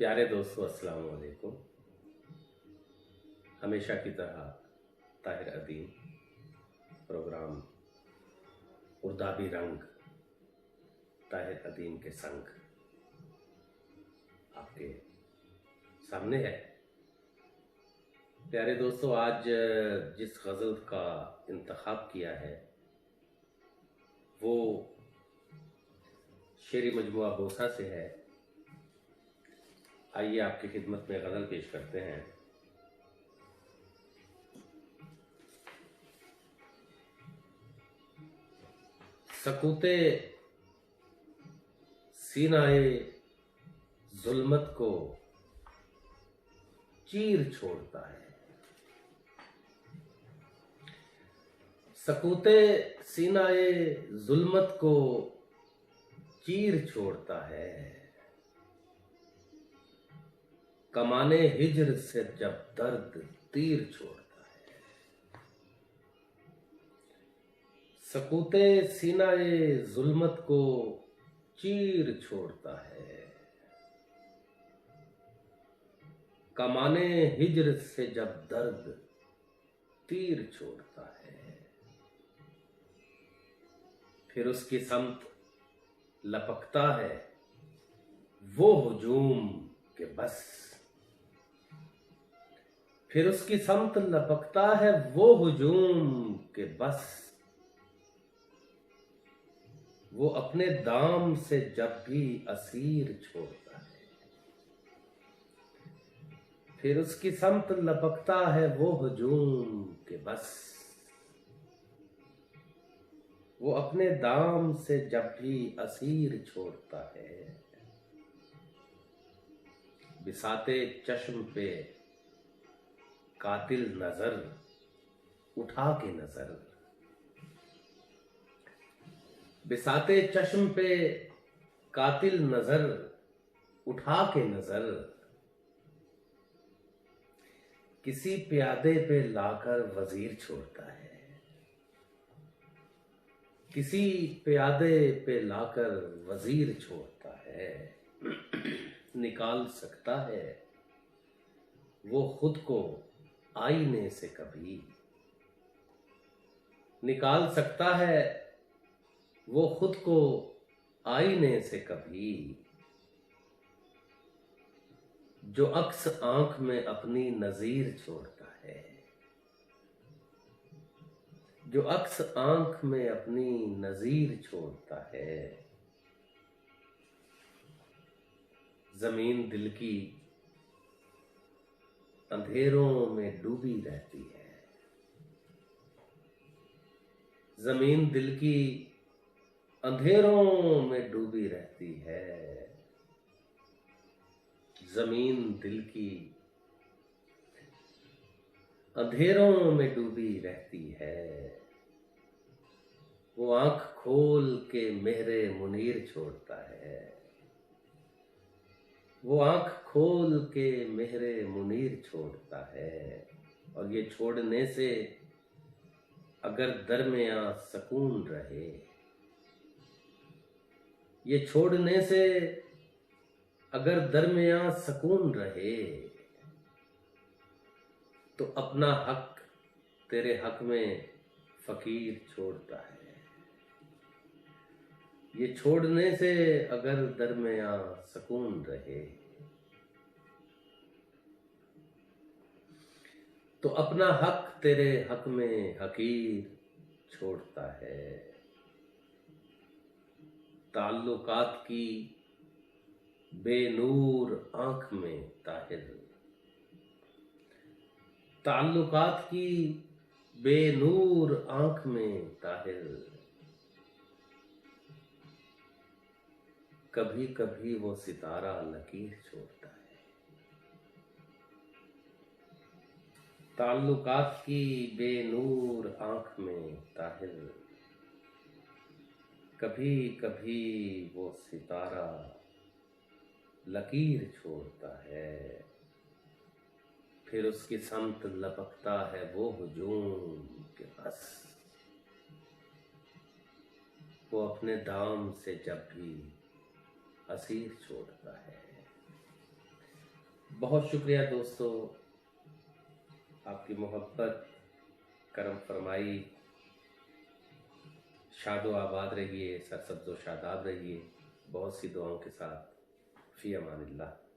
प्यारे दोस्तों, अस्सलाम वालेकुम। हमेशा की तरह ताहिर अदीम प्रोग्राम उर्दाबी रंग ताहिर अदीम के संग आपके सामने है। प्यारे दोस्तों, आज जिस गज़ल का इंतखाब किया है वो शेरी मजमुआ बोसा से है। आइए आपकी खिदमत में गज़ल पेश करते हैं। सकूते सीनाए जुल्मत को चीर छोड़ता है। सकूते सीनाए जुल्मत को चीर छोड़ता है। कमाने हिज्र से जब दर्द तीर छोड़ता है। सकूते सीनाए जुल्मत को चीर छोड़ता है। कमाने हिज्र से जब दर्द तीर छोड़ता है। फिर उसकी समत लपकता है वो हुजूम के बस। फिर उसकी समत लपकता है वो हुजूम के बस। वो अपने दाम से जब भी असीर छोड़ता है। फिर उसकी समत लपकता है वो हुजूम के बस। वो अपने दाम से जब भी असीर छोड़ता है। बिसाते चश्म पे कातिल नजर उठा के नजर। बिसाते चश्म पे कातिल नजर उठा के नजर। किसी प्यादे पे लाकर वजीर छोड़ता है। किसी प्यादे पे लाकर वजीर छोड़ता है। निकाल सकता है वो खुद को आईने से कभी। निकाल सकता है वो खुद को आईने से कभी। जो अक्स आंख में अपनी नजीर छोड़ता है। जो अक्स आंख में अपनी नजीर छोड़ता है। जमीन दिल की अंधेरों में डूबी रहती है। जमीन दिल की अंधेरों में डूबी रहती है। जमीन दिल की अंधेरों में डूबी रहती है। वो आंख खोल के मेहरे मुनीर छोड़ता है। वो आंख खोल के मेहरे मुनीर छोड़ता है। और ये छोड़ने से अगर दरमियां सकून रहे। ये छोड़ने से अगर दरमियां सकून रहे। तो अपना हक तेरे हक में फकीर छोड़ता है। ये छोड़ने से अगर दरमियां सकून रहे। तो अपना हक तेरे हक में हकीर छोड़ता है। ताल्लुकात की बेनूर आंख में ताहिर। ताल्लुकात की बेनूर आंख में ताहिर। कभी कभी वो सितारा लकीर छोड़ता है। ताल्लुकात की बेनूर आंख में ताहिर। कभी कभी वो सितारा लकीर छोड़ता है। फिर उसकी समत लपकता है वो हुजूम के बस। वो अपने दाम से जब भी असीर छोड़ता है। बहुत शुक्रिया दोस्तों, आपकी मोहब्बत, करम फरमाई, शादो आबाद रहिए, सरसब्जो शादाब रहिए। बहुत सी दुआओं के साथ, फ़ी अमानिल्लाह।